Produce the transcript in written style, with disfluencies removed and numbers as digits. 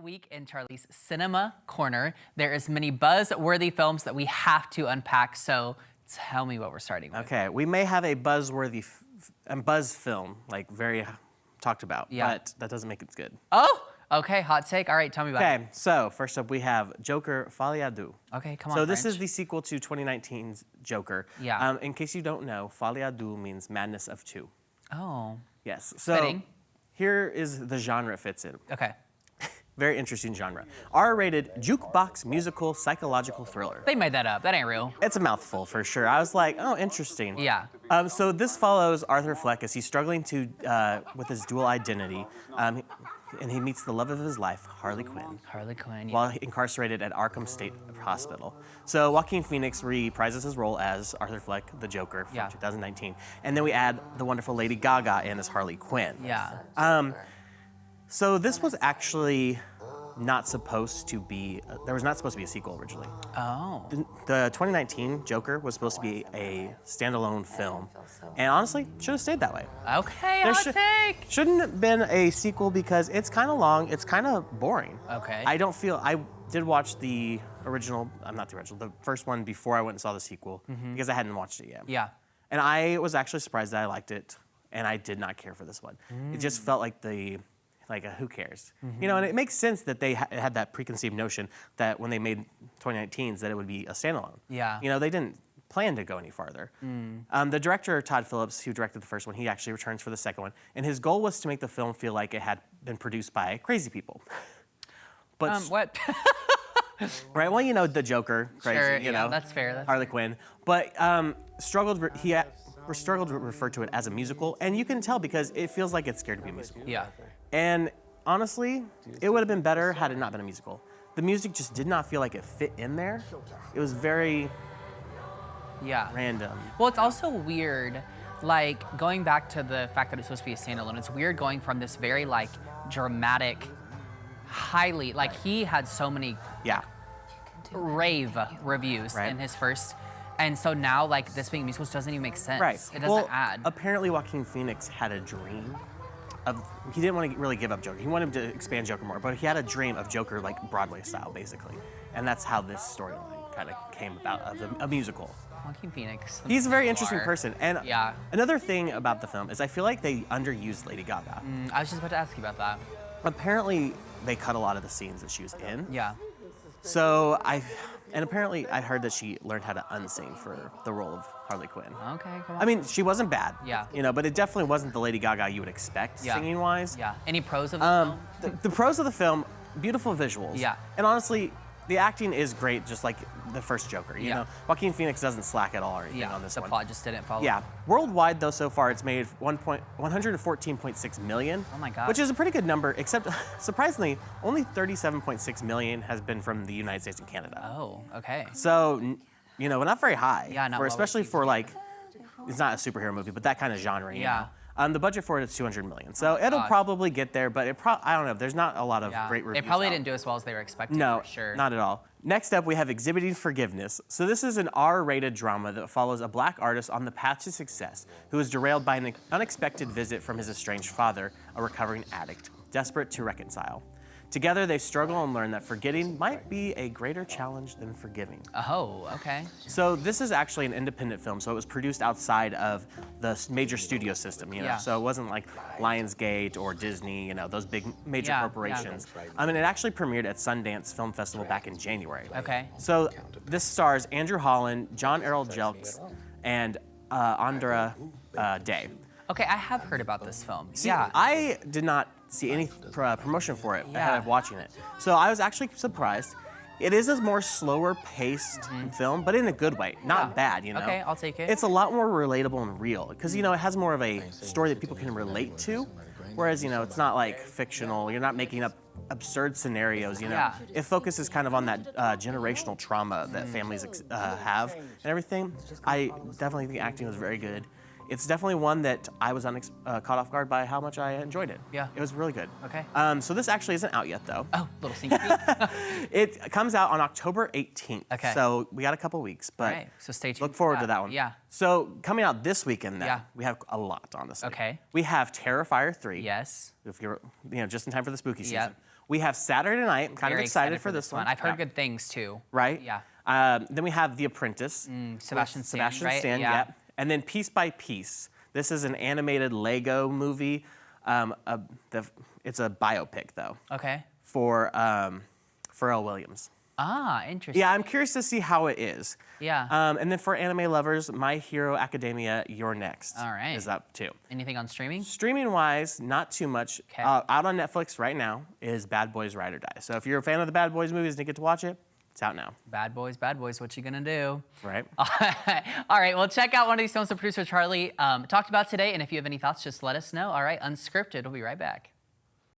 week in Charlie's Cinema Corner, there is many buzz-worthy films that we have to unpack, so tell me what we're starting with. Okay, we may have a buzz-worthy buzz film, like very talked about, but that doesn't make it good. Oh, okay, hot take. All right, tell me about it. Okay, so first up we have Joker, Folie. Okay, come on, So this is the sequel to 2019's Joker. Yeah. In case you don't know, Folie means madness of two. Oh. Yes, so Fitting. here is the genre it fits in. Okay. Very interesting genre. R-rated jukebox musical psychological thriller. They made that up. That ain't real. It's a mouthful for sure. I was like, oh, interesting. Yeah. So this follows Arthur Fleck as he's struggling to with his dual identity, and he meets the love of his life, Harley Quinn. Harley Quinn. Yeah. While incarcerated at Arkham State Hospital. So Joaquin Phoenix reprises his role as Arthur Fleck, the Joker, from 2019, and then we add the wonderful Lady Gaga in as Harley Quinn. Yeah. So this was actually not supposed to be, there was not supposed to be a sequel originally. Oh. The 2019 Joker was supposed to be a standalone film, and honestly, should have stayed that way. Okay, hot take. Shouldn't have been a sequel because it's kind of long, it's kind of boring. Okay. I did watch the original, not the original, the first one before I went and saw the sequel, because I hadn't watched it yet. Yeah. And I was actually surprised that I liked it, and I did not care for this one. It just felt like who cares? You know, and it makes sense that they had that preconceived notion that when they made 2019's that it would be a standalone. Yeah. You know, they didn't plan to go any farther. The director, Todd Phillips, who directed the first one, he actually returns for the second one, and his goal was to make the film feel like it had been produced by crazy people. But what? right, well, you know, the Joker, crazy, Sure, you know. that's fair. That's Harley Quinn. But struggled to refer to it as a musical, and you can tell because it feels like it's scared to be a musical. Yeah. And honestly, it would have been better had it not been a musical. The music just did not feel like it fit in there. It was very random. Well, it's also weird, like, going back to the fact that it's supposed to be a standalone, it's weird going from this very, like, dramatic, highly, like, he had so many rave reviews in his first, and so now, like, this being musicals doesn't even make sense. Right. It doesn't add. Apparently Joaquin Phoenix had a dream he didn't want to really give up Joker. He wanted to expand Joker more, but he had a dream of Joker like Broadway style, basically. And that's how this storyline kind of came about, of a musical. Joaquin Phoenix. He's a very interesting person. And yeah. Another thing about the film is I feel like they underused Lady Gaga. I was just about to ask you about that. Apparently, they cut a lot of the scenes that she was in. Yeah. So apparently I heard that she learned how to unsing for the role of Harley Quinn. Okay, come on. I mean, she wasn't bad. Yeah. You know, but it definitely wasn't the Lady Gaga you would expect singing-wise. Yeah. Any pros of the film? The pros of the film, beautiful visuals. Yeah. And honestly, the acting is great, just like the first Joker. You know, Joaquin Phoenix doesn't slack at all or anything on this one. The plot just didn't follow. Yeah. Worldwide, though, so far it's made 114.6 million. Oh my God. Which is a pretty good number, except surprisingly, only 37.6 million has been from the United States and Canada. Oh, okay. So, you know, not very high. Yeah, not especially for like, it's not a superhero movie, but that kind of genre. You know? The budget for it is 200 million. So it'll probably get there, but I don't know. There's not a lot of great reviews. They probably didn't do as well as they were expecting. No, for sure. Not at all. Next up, we have Exhibiting Forgiveness. So this is an R-rated drama that follows a black artist on the path to success who is derailed by an unexpected visit from his estranged father, a recovering addict, desperate to reconcile. Together, they struggle and learn that forgetting might be a greater challenge than forgiving. Oh, okay. So this is actually an independent film, so it was produced outside of the major studio system, you know? So it wasn't like Lionsgate or Disney, you know, those big major corporations. I mean, it actually premiered at Sundance Film Festival back in January. Okay. So this stars Andrew Holland, John Errol Jelks, and Andra Day. Okay, I have heard about this film. See, I did not see any promotion for it ahead of watching it. So I was actually surprised. It is a more slower paced film, but in a good way, not bad, you know? Okay, I'll take it. It's a lot more relatable and real, because, you know, it has more of a story that people can relate to, whereas, you know, it's not like fictional, you're not making up absurd scenarios, you know? It focuses kind of on that generational trauma that families have and everything. I definitely think acting was very good. It's definitely one that I was caught off guard by how much I enjoyed it. Yeah. It was really good. Okay. So this actually isn't out yet, though. Oh, little sneak peek. It comes out on October 18th. Okay. So we got a couple weeks, but right. So stay tuned. Look forward to that one. Yeah. So coming out this weekend, then, we have a lot, honestly. Okay. We have Terrifier 3. Yes. If you're, you know, just in time for the spooky season. We have Saturday Night. I'm kind Very of excited for this one. I've heard good things too. Right? Yeah. Then we have The Apprentice. Sebastian Stan, yeah. yeah. And then Piece by Piece. This is an animated Lego movie. It's a biopic, though. Okay. For Pharrell Williams. Ah, interesting. Yeah, I'm curious to see how it is. Yeah. And then for anime lovers, My Hero Academia, You're Next. All right. Is up too. Anything on streaming? Streaming-wise, not too much. Okay. Out on Netflix right now is Bad Boys Ride or Die. So if you're a fan of the Bad Boys movies and you get to watch it, it's out now. Bad Boys, what you gonna do? Right. All right, well, check out one of these films that producer Charlie talked about today, and if you have any thoughts, just let us know. All right, Unscripted, we'll be right back.